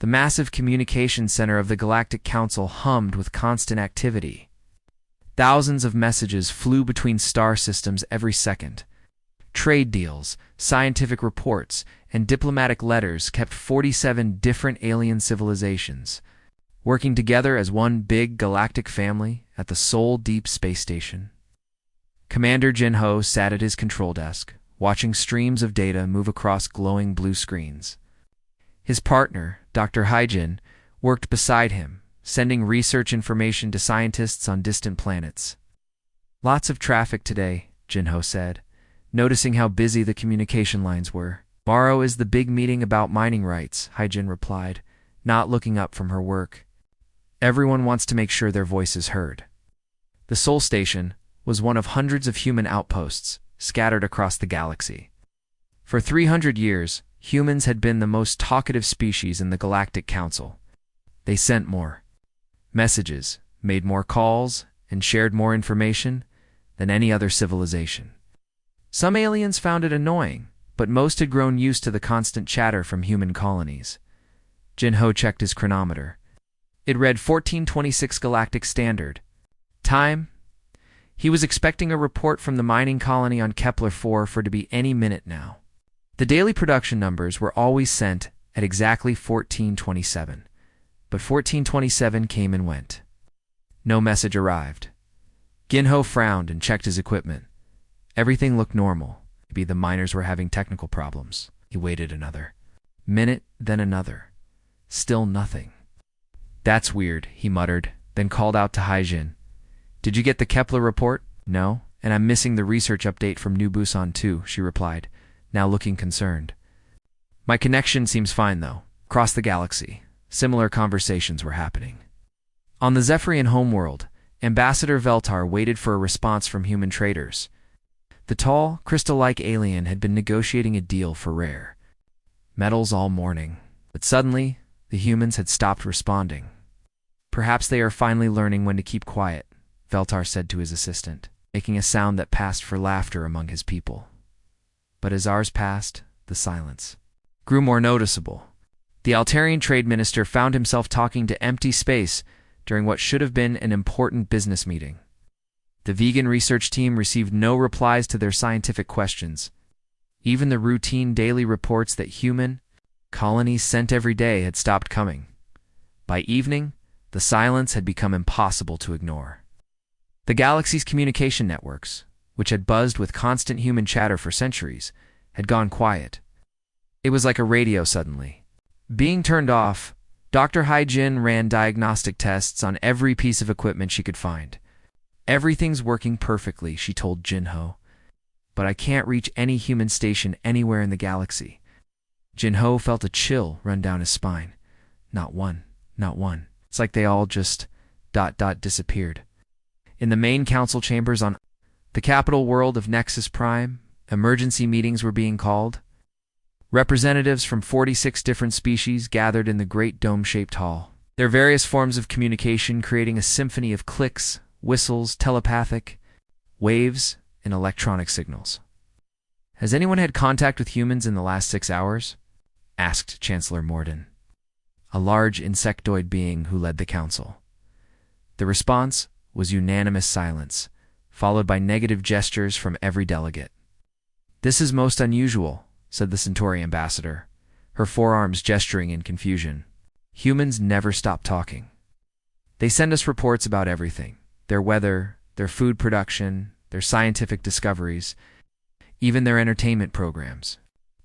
The massive communication center of the Galactic Council hummed with constant activity. Thousands of messages flew between star systems every second. Trade deals, scientific reports, and diplomatic letters kept 47 different alien civilizations working together as one big galactic family at the Seoul Deep Space Station. Commander Jin-ho sat at his control desk, watching streams of data move across glowing blue screens. His partner, Dr. Haijin, worked beside him, sending research information to scientists on distant planets. "Lots of traffic today," Jin-ho said, noticing how busy the communication lines were. "Tomorrow is the big meeting about mining rights," Haijin replied, not looking up from her work. "Everyone wants to make sure their voice is heard." The Seoul Station was one of hundreds of human outposts scattered across the galaxy. For 300 years, humans had been the most talkative species in the Galactic Council. They sent more messages, made more calls, and shared more information than any other civilization. Some aliens found it annoying, but most had grown used to the constant chatter from human colonies. Jin-ho checked his chronometer. It read 1426 Galactic Standard Time. He was expecting a report from the mining colony on Kepler-4 for it to be any minute now. The daily production numbers were always sent at exactly 1427, but 1427 came and went. No message arrived. Jin-ho frowned and checked his equipment. Everything looked normal. Maybe the miners were having technical problems. He waited another minute, then another. Still nothing. "That's weird," he muttered, then called out to Haijin. "Did you get the Kepler report?" "No, and I'm missing the research update from New Busan too," she replied, now looking concerned. "My connection seems fine though." Across the galaxy, similar conversations were happening. On the Zephyrian homeworld, Ambassador Veltar waited for a response from human traders. The tall, crystal-like alien had been negotiating a deal for rare metals all morning, but suddenly, the humans had stopped responding. "Perhaps they are finally learning when to keep quiet," Veltar said to his assistant, making a sound that passed for laughter among his people. But as hours passed, the silence grew more noticeable. The Altarian trade minister found himself talking to empty space during what should have been an important business meeting. The vegan research team received no replies to their scientific questions. Even the routine daily reports that human colonies sent every day had stopped coming. By evening, the silence had become impossible to ignore. The galaxy's communication networks, which had buzzed with constant human chatter for centuries, had gone quiet. It was like a radio suddenly being turned off. Dr. Haijin ran diagnostic tests on every piece of equipment she could find. "Everything's working perfectly," she told Jin-ho. "But I can't reach any human station anywhere in the galaxy." Jin-ho felt a chill run down his spine. Not one, not one. It's like they all just disappeared. In the main council chambers on the capital world of Nexus Prime, emergency meetings were being called. Representatives from 46 different species gathered in the great dome-shaped hall, their various forms of communication creating a symphony of clicks, whistles, telepathic waves, and electronic signals. "Has anyone had contact with humans in the last 6 hours?" asked Chancellor Morden, a large insectoid being who led the council. The response was unanimous silence, followed by negative gestures from every delegate. "This is most unusual," said the Centauri ambassador, her forearms gesturing in confusion. "Humans never stop talking. They send us reports about everything, their weather, their food production, their scientific discoveries, even their entertainment programs.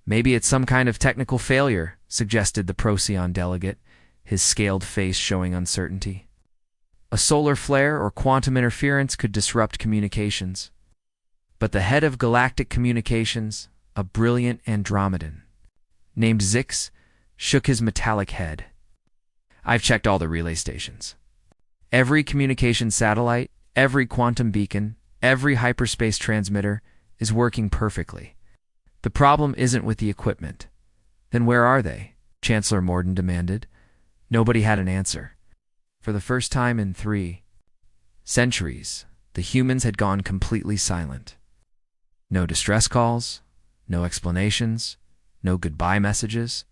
Maybe it's some kind of technical failure," suggested the Procyon delegate, his scaled face showing uncertainty. "A solar flare or quantum interference could disrupt communications." But the head of Galactic Communications, a brilliant Andromedan named Zix, shook his metallic head. "I've checked all the relay stations. Every communication satellite, every quantum beacon, every hyperspace transmitter is working perfectly. The problem isn't with the equipment." "Then where are they?" Chancellor Morden demanded. Nobody had an answer. For the first time in 3 centuries, the humans had gone completely silent. No distress calls, no explanations, no goodbye messages.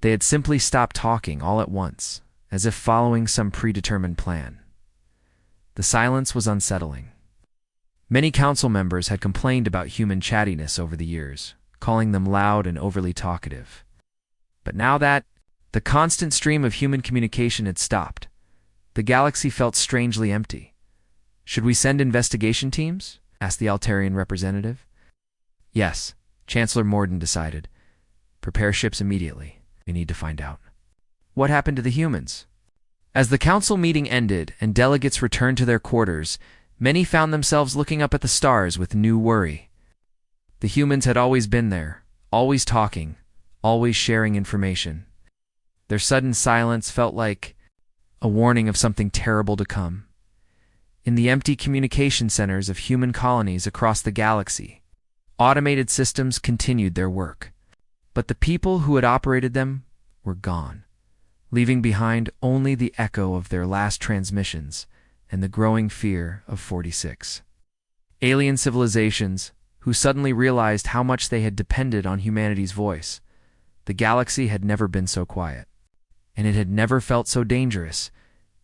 They had simply stopped talking all at once, as if following some predetermined plan. The silence was unsettling. Many council members had complained about human chattiness over the years, calling them loud and overly talkative. But now that the constant stream of human communication had stopped, the galaxy felt strangely empty. "Should we send investigation teams?" asked the Altarian representative. "Yes," Chancellor Morden decided. "Prepare ships immediately. We need to find out." What happened to the humans? As the council meeting ended and delegates returned to their quarters, many found themselves looking up at the stars with new worry. The humans had always been there, always talking, always sharing information. Their sudden silence felt like a warning of something terrible to come. In the empty communication centers of human colonies across the galaxy, automated systems continued their work. But the people who had operated them were gone, leaving behind only the echo of their last transmissions and the growing fear of 46. Alien civilizations, who suddenly realized how much they had depended on humanity's voice. The galaxy had never been so quiet, and it had never felt so dangerous.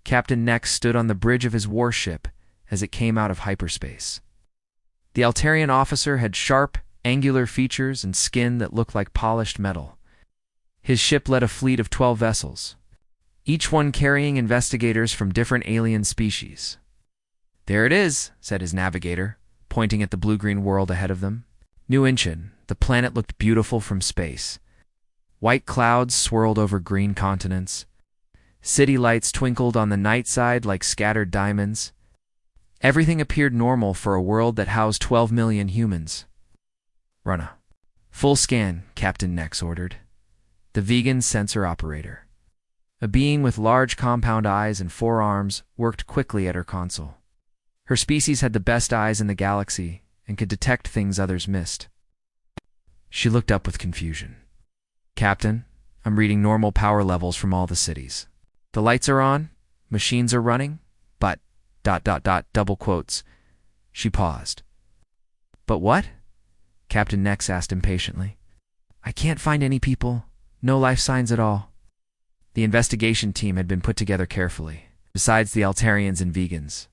Captain Nex stood on the bridge of his warship as it came out of hyperspace. The Altarian officer had sharp, angular features and skin that looked like polished metal. His ship led a fleet of 12 vessels, each one carrying investigators from different alien species. "There it is," said his navigator, pointing at the blue-green world ahead of them. New Inchin, the planet looked beautiful from space. White clouds swirled over green continents. City lights twinkled on the night side like scattered diamonds. Everything appeared normal for a world that housed 12 million humans. "Run a full scan," Captain Nex ordered. The vegan sensor operator, a being with large compound eyes and 4 arms, worked quickly at her console. Her species had the best eyes in the galaxy and could detect things others missed. She looked up with confusion. "Captain, I'm reading normal power levels from all the cities. The lights are on, machines are running, but... double quotes." She paused. "But what?" Captain Nex asked impatiently. "I can't find any people. No life signs at all." The investigation team had been put together carefully. Besides the Altarians and vegans,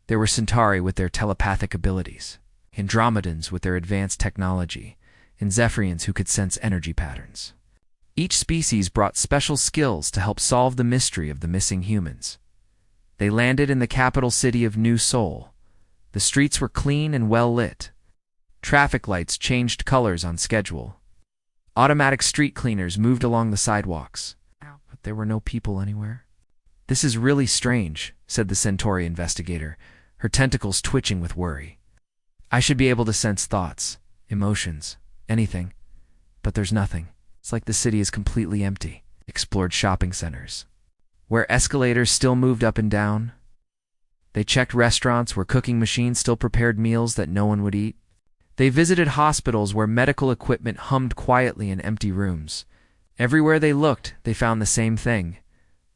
there were Centauri with their telepathic abilities, Andromedans with their advanced technology, and Zephyrians who could sense energy patterns. Each species brought special skills to help solve the mystery of the missing humans. They landed in the capital city of New Sol. The streets were clean and well lit. Traffic lights changed colors on schedule. Automatic street cleaners moved along the sidewalks. But there were no people anywhere. "This is really strange," said the Centauri investigator, her tentacles twitching with worry. "I should be able to sense thoughts, emotions, anything. But there's nothing. It's like the city is completely empty." Explored shopping centers, where escalators still moved up and down. They checked restaurants where cooking machines still prepared meals that no one would eat. They visited hospitals where medical equipment hummed quietly in empty rooms. Everywhere they looked, they found the same thing: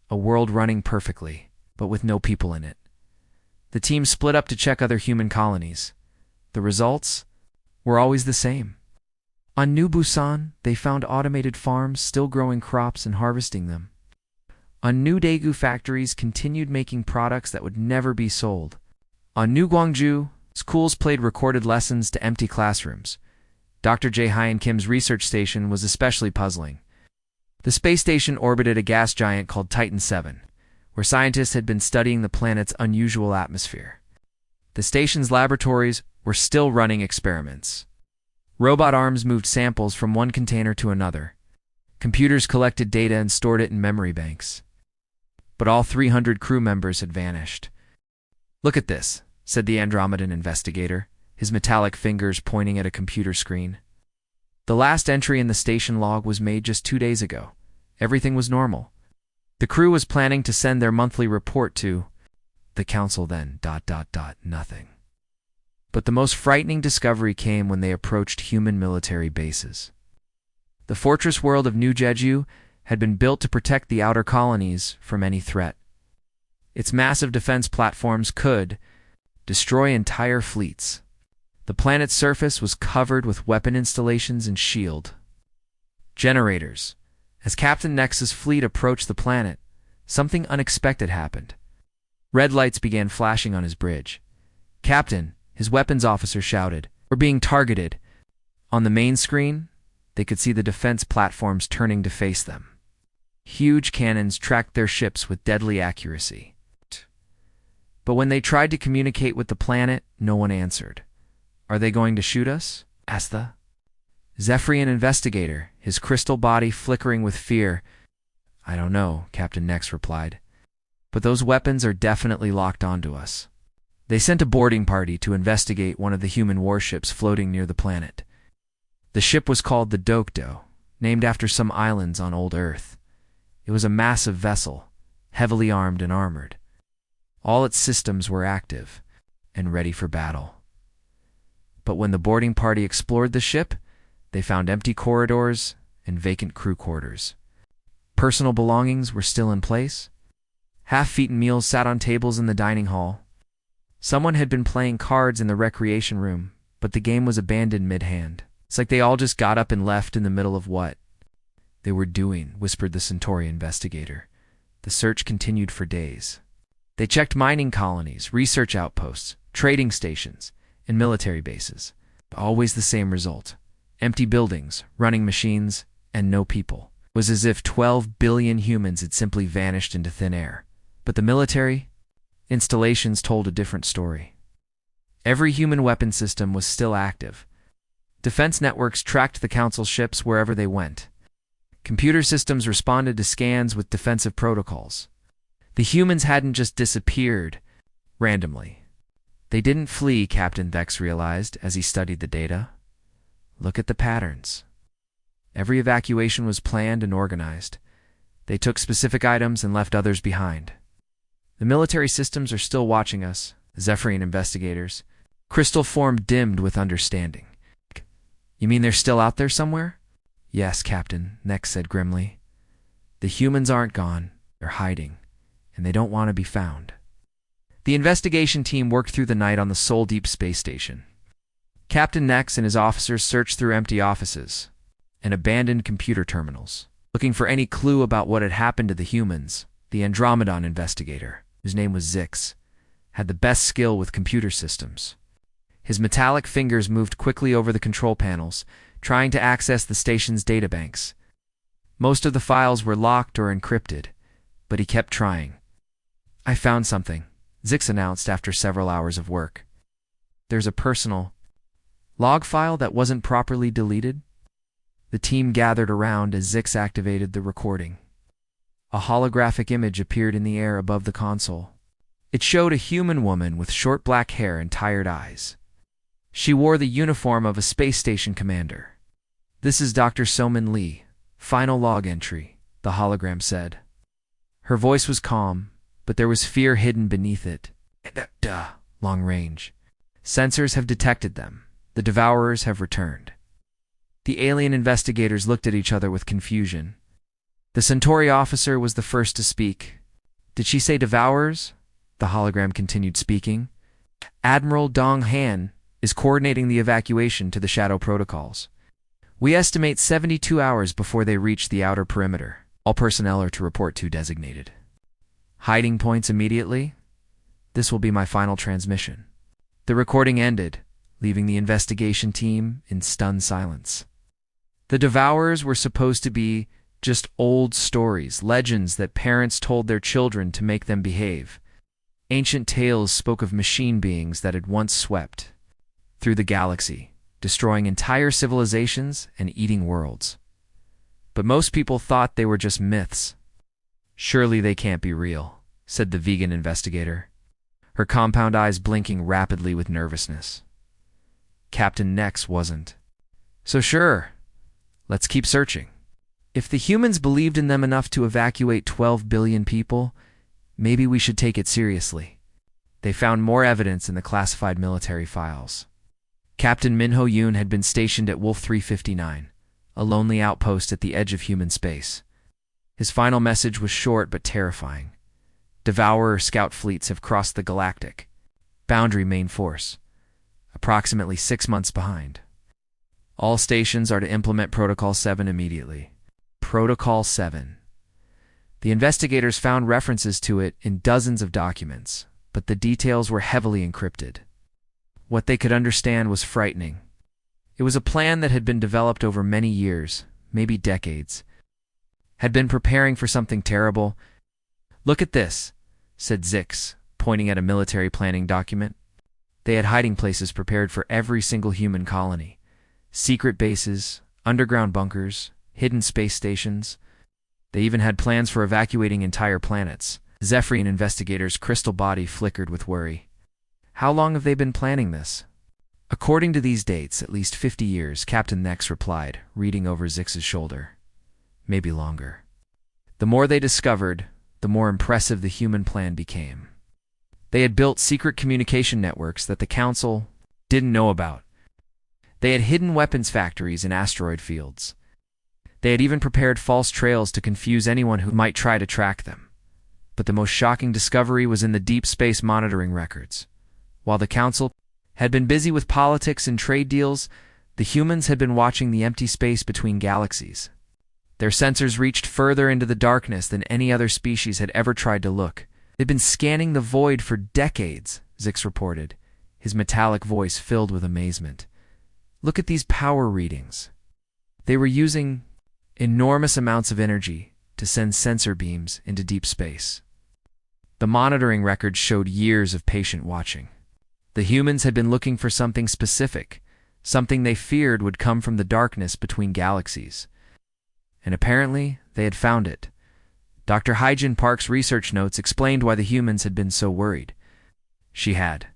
a world running perfectly, but with no people in it. The team split up to check other human colonies. The results were always the same. On New Busan, they found automated farms still growing crops and harvesting them. On New Daegu, factories continued making products that would never be sold. On New Gwangju, schools played recorded lessons to empty classrooms. Dr. J. Hyen Kim's research station was especially puzzling. The space station orbited a gas giant called Titan 7, where scientists had been studying the planet's unusual atmosphere. The station's laboratories were still running experiments. Robot arms moved samples from one container to another. Computers collected data and stored it in memory banks. But all 300 crew members had vanished. "Look at this," said the Andromedan investigator, his metallic fingers pointing at a computer screen. The last entry in the station log was made just 2 days ago. Everything was normal. The crew was planning to send their monthly report to the council then... nothing. But the most frightening discovery came when they approached human military bases. The fortress world of New Jeju had been built to protect the outer colonies from any threat. Its massive defense platforms could destroy entire fleets. The planet's surface was covered with weapon installations and shield generators, As Captain Nex's fleet approached the planet, something unexpected happened. Red lights began flashing on his bridge. "Captain," his weapons officer shouted, "we're being targeted." On the main screen, they could see the defense platforms turning to face them. Huge cannons tracked their ships with deadly accuracy. But when they tried to communicate with the planet, no one answered. "Are they going to shoot us?" asked the Zephyrian investigator, his crystal body flickering with fear. "I don't know," Captain Nex replied. "But those weapons are definitely locked onto us." They sent a boarding party to investigate one of the human warships floating near the planet. The ship was called the Dokdo, named after some islands on old Earth. It was a massive vessel, heavily armed and armored. All its systems were active and ready for battle. But when the boarding party explored the ship, they found empty corridors and vacant crew quarters. Personal belongings were still in place. Half-eaten meals sat on tables in the dining hall. Someone had been playing cards in the recreation room, but the game was abandoned mid-hand. "It's like they all just got up and left in the middle of what they were doing," whispered the Centauri investigator. The search continued for days. They checked mining colonies, research outposts, trading stations, and military bases. Always the same result. Empty buildings, running machines, and no people. It was as if 12 billion humans had simply vanished into thin air. But the military installations told a different story. Every human weapon system was still active. Defense networks tracked the Council ships wherever they went. Computer systems responded to scans with defensive protocols. The humans hadn't just disappeared randomly. They didn't flee, Captain Thex realized as he studied the data. Look at the patterns. Every evacuation was planned and organized. They took specific items and left others behind. "The military systems are still watching us," Zephyrian investigators. Crystal form dimmed with understanding. "You mean they're still out there somewhere?" "Yes, Captain," Nex said grimly. "The humans aren't gone. They're hiding, and they don't want to be found." The investigation team worked through the night on the Sol Deep space station. Captain Nex and his officers searched through empty offices and abandoned computer terminals, looking for any clue about what had happened to the humans. The Andromedon investigator, whose name was Zix, had the best skill with computer systems. His metallic fingers moved quickly over the control panels, trying to access the station's databanks. Most of the files were locked or encrypted, but he kept trying. "I found something," Zix announced after several hours of work. "There's a personal log file that wasn't properly deleted." The team gathered around as Zix activated the recording. A holographic image appeared in the air above the console. It showed a human woman with short black hair and tired eyes. She wore the uniform of a space station commander. "This is Dr. Somin Lee. Final log entry," the hologram said. Her voice was calm, but there was fear hidden beneath it. Long range. "Sensors have detected them. The Devourers have returned." The alien investigators looked at each other with confusion. The Centauri officer was the first to speak. "Did she say Devourers?" The hologram continued speaking. "Admiral Dong Han is coordinating the evacuation to the Shadow Protocols. We estimate 72 hours before they reach the outer perimeter. All personnel are to report to designated hiding points immediately. This will be my final transmission." The recording ended, leaving the investigation team in stunned silence. The Devourers were supposed to be just old stories, legends that parents told their children to make them behave. Ancient tales spoke of machine beings that had once swept through the galaxy, destroying entire civilizations and eating worlds. But most people thought they were just myths. "Surely they can't be real," said the vegan investigator, her compound eyes blinking rapidly with nervousness. Captain Nex wasn't. "So sure, let's keep searching. If the humans believed in them enough to evacuate 12 billion people, maybe we should take it seriously." They found more evidence in the classified military files. Captain Minho Yoon had been stationed at Wolf 359, a lonely outpost at the edge of human space. His final message was short but terrifying. Devourer scout fleets have crossed the galactic boundary main force, approximately 6 months behind. All stations are to implement Protocol 7 immediately. Protocol 7. The investigators found references to it in dozens of documents, but the details were heavily encrypted. What they could understand was frightening. It was a plan that had been developed over many years, maybe decades, had been preparing for something terrible. "Look at this," said Zix, pointing at a military planning document. They had hiding places prepared for every single human colony. Secret bases, underground bunkers, hidden space stations. They even had plans for evacuating entire planets. Zephyrian investigators' crystal body flickered with worry. "How long have they been planning this?" "According to these dates, at least 50 years, Captain Nex replied, reading over Zix's shoulder. "Maybe longer." The more they discovered, the more impressive the human plan became. They had built secret communication networks that the Council didn't know about. They had hidden weapons factories in asteroid fields. They had even prepared false trails to confuse anyone who might try to track them. But the most shocking discovery was in the deep space monitoring records. While the Council had been busy with politics and trade deals, the humans had been watching the empty space between galaxies. Their sensors reached further into the darkness than any other species had ever tried to look. "They've been scanning the void for decades," Zix reported, his metallic voice filled with amazement. "Look at these power readings. They were using enormous amounts of energy to send sensor beams into deep space." The monitoring records showed years of patient watching. The humans had been looking for something specific, something they feared would come from the darkness between galaxies. And apparently, they had found it. Dr. Hyjin Park's research notes explained why the humans had been so worried. She had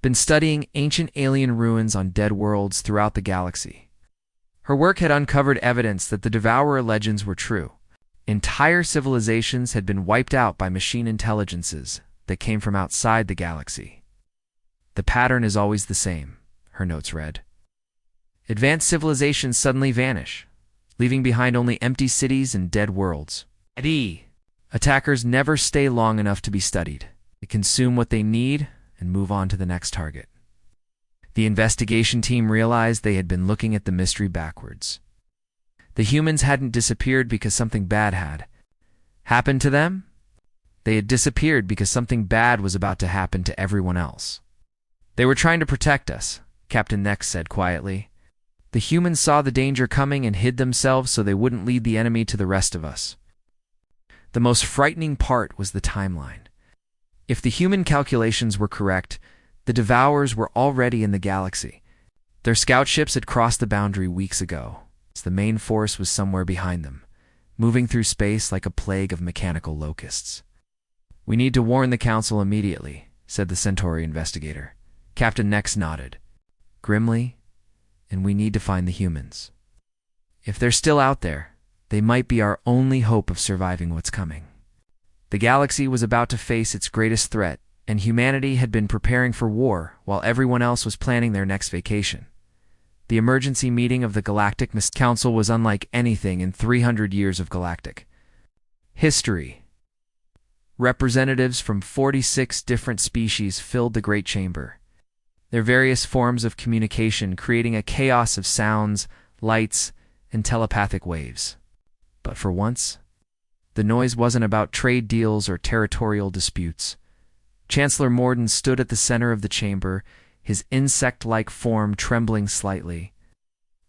been studying ancient alien ruins on dead worlds throughout the galaxy. Her work had uncovered evidence that the Devourer legends were true. Entire civilizations had been wiped out by machine intelligences that came from outside the galaxy. "The pattern is always the same," her notes read. "Advanced civilizations suddenly vanish, leaving behind only empty cities and dead worlds. Attackers never stay long enough to be studied. They consume what they need and move on to the next target." The investigation team realized they had been looking at the mystery backwards. The humans hadn't disappeared because something bad had happened to them. They had disappeared because something bad was about to happen to everyone else. "They were trying to protect us," Captain Nex said quietly. "The humans saw the danger coming and hid themselves so they wouldn't lead the enemy to the rest of us." The most frightening part was the timeline. If the human calculations were correct, the Devourers were already in the galaxy. Their scout ships had crossed the boundary weeks ago. The main force was somewhere behind them, moving through space like a plague of mechanical locusts. "We need to warn the Council immediately," said the Centauri investigator. Captain Nex nodded grimly, "And we need to find the humans. If they're still out there, they might be our only hope of surviving what's coming." The galaxy was about to face its greatest threat, and humanity had been preparing for war while everyone else was planning their next vacation. The emergency meeting of the Galactic Council was unlike anything in 300 years of galactic history. Representatives from 46 different species filled the Great Chamber, their various forms of communication creating a chaos of sounds, lights, and telepathic waves. But for once, the noise wasn't about trade deals or territorial disputes. Chancellor Morden stood at the center of the chamber, his insect-like form trembling slightly.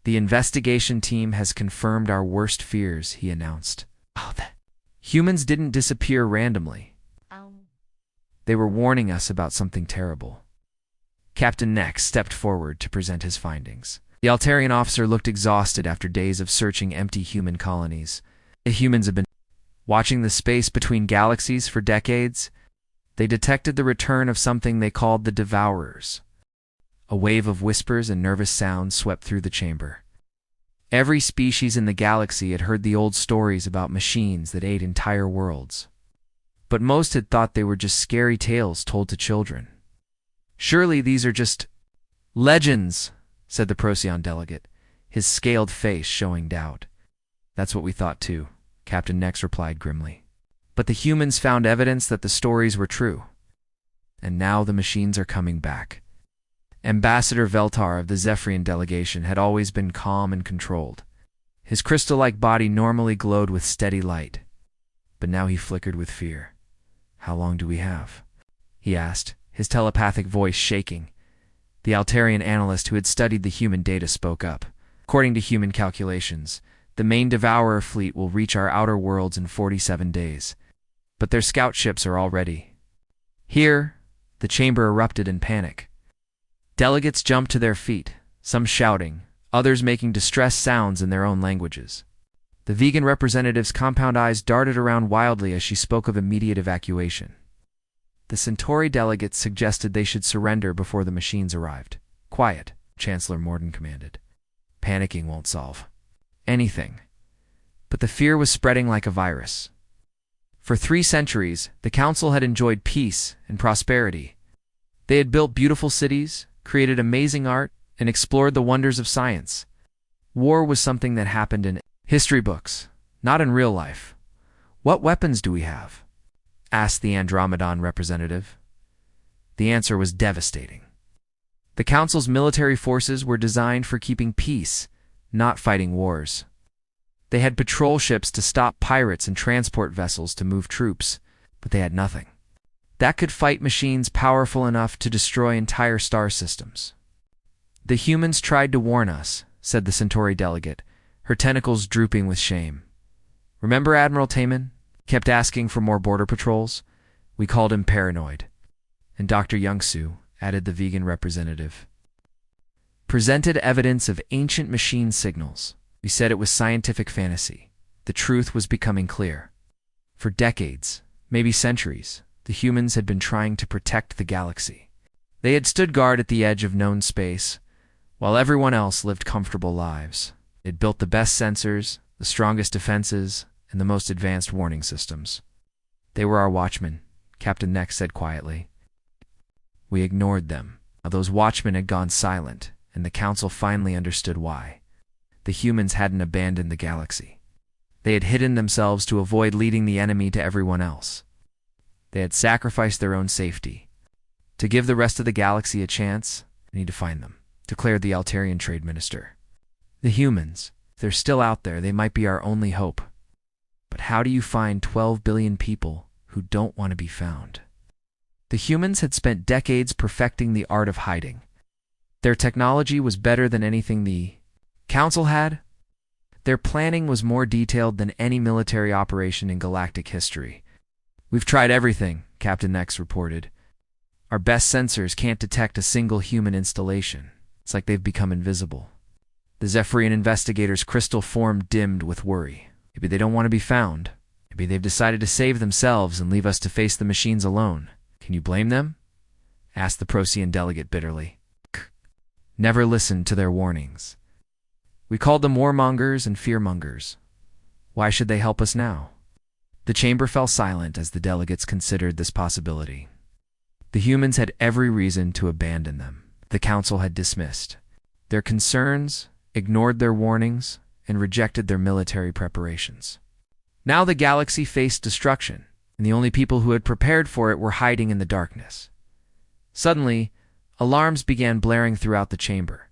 "The investigation team has confirmed our worst fears," he announced. Humans didn't disappear randomly. They were warning us about something terrible. Captain Nex stepped forward to present his findings. The Altarian officer looked exhausted after days of searching empty human colonies. The humans have been watching the space between galaxies for decades. They detected the return of something they called the Devourers. A wave of whispers and nervous sounds swept through the chamber. Every species in the galaxy had heard the old stories about machines that ate entire worlds. But most had thought they were just scary tales told to children. "Surely these are just legends," said the Procyon delegate, his scaled face showing doubt. "That's what we thought too," Captain Nex replied grimly. "But the humans found evidence that the stories were true. And now the machines are coming back." Ambassador Veltar of the Zephyrian delegation had always been calm and controlled. His crystal-like body normally glowed with steady light, but now he flickered with fear. "How long do we have?" he asked, his telepathic voice shaking. The Altarian analyst who had studied the human data spoke up. "According to human calculations, the main Devourer fleet will reach our outer worlds in 47 days. But their scout ships are all ready." Here, the chamber erupted in panic. Delegates jumped to their feet, some shouting, others making distressed sounds in their own languages. The vegan representative's compound eyes darted around wildly as she spoke of immediate evacuation. The Centauri delegates suggested they should surrender before the machines arrived. "Quiet," Chancellor Morden commanded. "Panicking won't solve anything." But the fear was spreading like a virus. For 3 centuries, the Council had enjoyed peace and prosperity. They had built beautiful cities, created amazing art, and explored the wonders of science. War was something that happened in history books, not in real life. "What weapons do we have?" asked the Andromedon representative. The answer was devastating. The Council's military forces were designed for keeping peace, not fighting wars. They had patrol ships to stop pirates and transport vessels to move troops, but they had nothing that could fight machines powerful enough to destroy entire star systems. "The humans tried to warn us," said the Centauri delegate, her tentacles drooping with shame. "Remember Admiral Taman? Kept asking for more border patrols? We called him paranoid." "And Dr. Youngsu," added the vegan representative, "presented evidence of ancient machine signals. We said it was scientific fantasy. The truth was becoming clear. For decades, maybe centuries, the humans had been trying to protect the galaxy. They had stood guard at the edge of known space, while everyone else lived comfortable lives. They had built the best sensors, the strongest defenses, and the most advanced warning systems. They were our watchmen," Captain Nex said quietly. "We ignored them." Now those watchmen had gone silent, and the Council finally understood why. The humans hadn't abandoned the galaxy. They had hidden themselves to avoid leading the enemy to everyone else. They had sacrificed their own safety. "To give the rest of the galaxy a chance, I need to find them," declared the Altarian Trade Minister. "The humans, if they're still out there, they might be our only hope. But how do you find 12 billion people who don't want to be found?" The humans had spent decades perfecting the art of hiding. Their technology was better than anything the Council had. Their planning was more detailed than any military operation in galactic history. "We've tried everything," Captain Nex reported. "Our best sensors can't detect a single human installation. It's like they've become invisible." The Zephyrian investigator's crystal form dimmed with worry. "Maybe they don't want to be found. Maybe they've decided to save themselves and leave us to face the machines alone. Can you blame them?" asked the Procyon delegate bitterly. "Never listened to their warnings. We called them warmongers and fearmongers. Why should they help us now?" The chamber fell silent as the delegates considered this possibility. The humans had every reason to abandon them. The Council had dismissed their concerns, ignored their warnings, and rejected their military preparations. Now the galaxy faced destruction, and the only people who had prepared for it were hiding in the darkness. Suddenly, alarms began blaring throughout the chamber.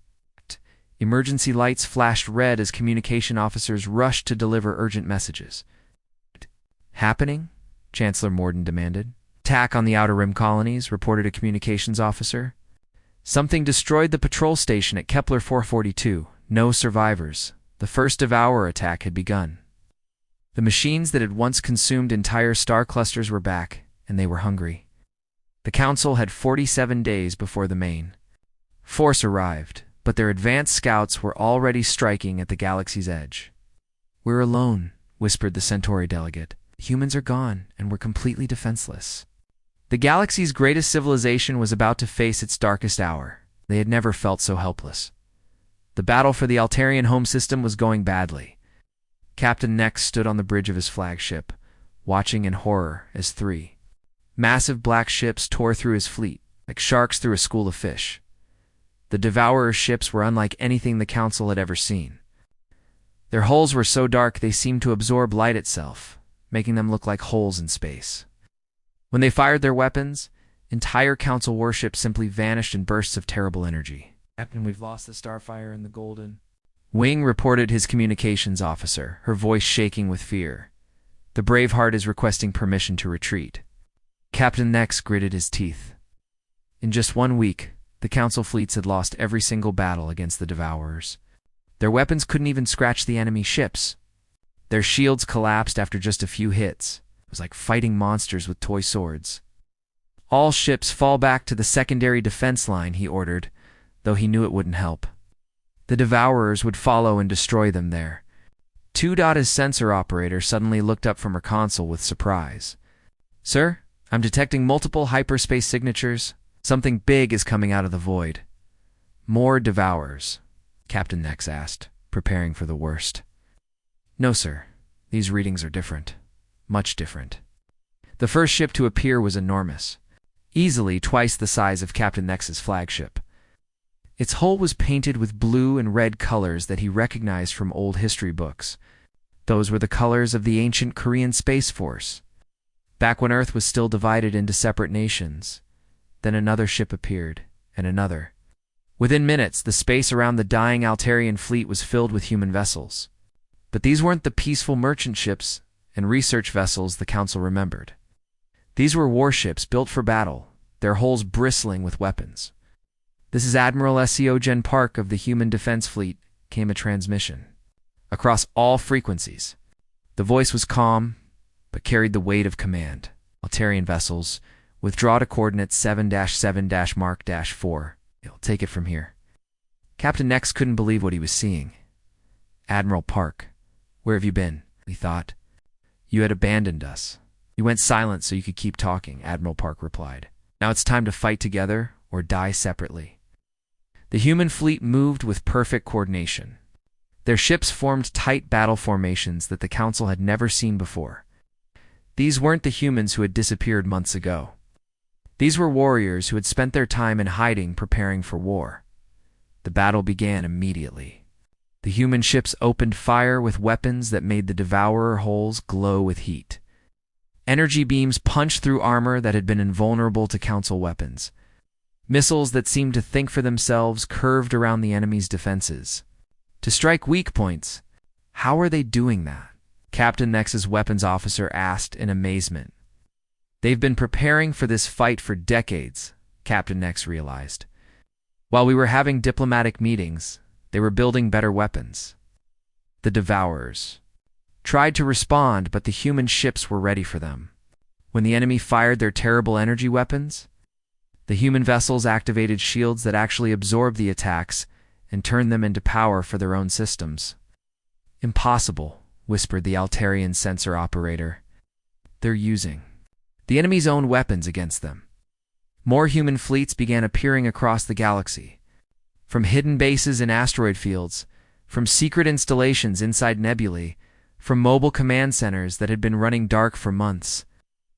Emergency lights flashed red as communication officers rushed to deliver urgent messages. "Happening?" Chancellor Morden demanded. "Attack on the Outer Rim colonies," reported a communications officer. "Something destroyed the patrol station at Kepler 442. No survivors. The first Devourer attack had begun." The machines that had once consumed entire star clusters were back, and they were hungry. The Council had 47 days before the main force arrived, but their advanced scouts were already striking at the galaxy's edge. "We're alone," whispered the Centauri delegate. "Humans are gone, and we're completely defenseless." The galaxy's greatest civilization was about to face its darkest hour. They had never felt so helpless. The battle for the Altarian home system was going badly. Captain Nex stood on the bridge of his flagship, watching in horror as 3 massive black ships tore through his fleet, like sharks through a school of fish. The Devourer ships were unlike anything the Council had ever seen. Their hulls were so dark they seemed to absorb light itself, making them look like holes in space. When they fired their weapons, entire Council warships simply vanished in bursts of terrible energy. "Captain, we've lost the Starfire and the Golden." Wing reported his communications officer, her voice shaking with fear. The Braveheart is requesting permission to retreat. Captain Nex gritted his teeth. In just 1 week, the Council fleets had lost every single battle against the Devourers. Their weapons couldn't even scratch the enemy ships. Their shields collapsed after just a few hits. It was like fighting monsters with toy swords. All ships fall back to the secondary defense line, he ordered, though he knew it wouldn't help. The Devourers would follow and destroy them there. His sensor operator suddenly looked up from her console with surprise. Sir, I'm detecting multiple hyperspace signatures. Something big is coming out of the void. More Devourers, Captain Nex asked, preparing for the worst. No, sir. These readings are different. Much different. The first ship to appear was enormous, easily twice the size of Captain Nex's flagship. Its hull was painted with blue and red colors that he recognized from old history books. Those were the colors of the ancient Korean Space Force, back when Earth was still divided into separate nations. Then another ship appeared, and another. Within minutes, the space around the dying Altarian fleet was filled with human vessels. But these weren't the peaceful merchant ships and research vessels the Council remembered. These were warships built for battle, their hulls bristling with weapons. This is Admiral Seogen Park of the Human Defense Fleet, came a transmission. Across all frequencies. The voice was calm, but carried the weight of command. Altarian vessels, withdraw to coordinates 7-7-Mark-4. It'll take it from here. Captain Nex couldn't believe what he was seeing. Admiral Park, where have you been? He thought. You had abandoned us. You went silent so you could keep talking, Admiral Park replied. Now it's time to fight together or die separately. The human fleet moved with perfect coordination. Their ships formed tight battle formations that the Council had never seen before. These weren't the humans who had disappeared months ago. These were warriors who had spent their time in hiding preparing for war. The battle began immediately. The human ships opened fire with weapons that made the Devourer hulls glow with heat. Energy beams punched through armor that had been invulnerable to Council weapons. Missiles that seemed to think for themselves curved around the enemy's defenses. To strike weak points. How are they doing that? Captain Nex's weapons officer asked in amazement. They've been preparing for this fight for decades, Captain Nex realized. While we were having diplomatic meetings, they were building better weapons. The Devourers tried to respond, but the human ships were ready for them. When the enemy fired their terrible energy weapons, the human vessels activated shields that actually absorbed the attacks and turned them into power for their own systems. Impossible, whispered the Altarian sensor operator. They're using the enemy's own weapons against them. More human fleets began appearing across the galaxy. From hidden bases in asteroid fields, from secret installations inside nebulae, from mobile command centers that had been running dark for months.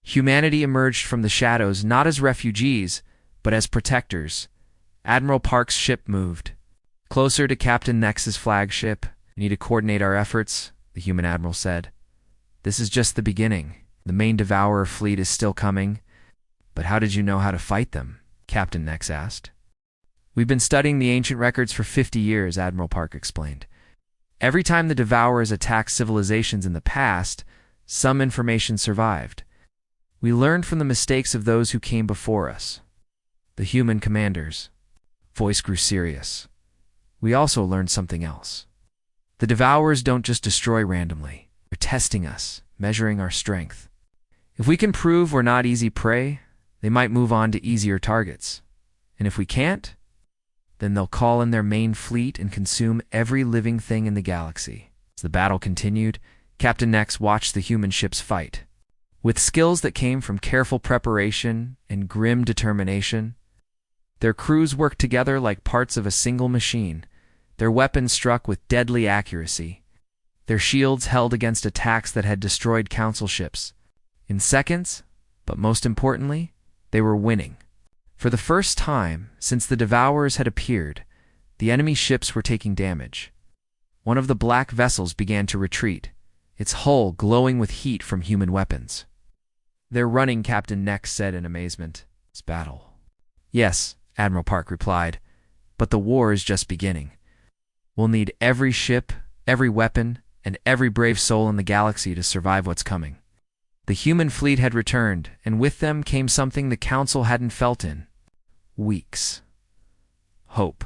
Humanity emerged from the shadows not as refugees, but as protectors. Admiral Park's ship moved. Closer to Captain Nex's flagship. We need to coordinate our efforts, the human admiral said. This is just the beginning. The main Devourer fleet is still coming. But how did you know how to fight them? Captain Nex asked. We've been studying the ancient records for 50 years, Admiral Park explained. Every time the Devourers attacked civilizations in the past, some information survived. We learned from the mistakes of those who came before us. The human commanders. Voice grew serious. We also learned something else. The Devourers don't just destroy randomly. They're testing us, measuring our strength. If we can prove we're not easy prey, they might move on to easier targets. And if we can't, then they'll call in their main fleet and consume every living thing in the galaxy. As the battle continued, Captain Nex watched the human ships fight. With skills that came from careful preparation and grim determination, their crews worked together like parts of a single machine. Their weapons struck with deadly accuracy. Their shields held against attacks that had destroyed Council ships. In seconds, but most importantly, they were winning. For the first time since the Devourers had appeared, the enemy ships were taking damage. One of the black vessels began to retreat, its hull glowing with heat from human weapons. They're running, Captain Nex said in amazement. It's battle. Yes, Admiral Park replied, but the war is just beginning. We'll need every ship, every weapon, and every brave soul in the galaxy to survive what's coming. The human fleet had returned, and with them came something the Council hadn't felt in weeks. Hope.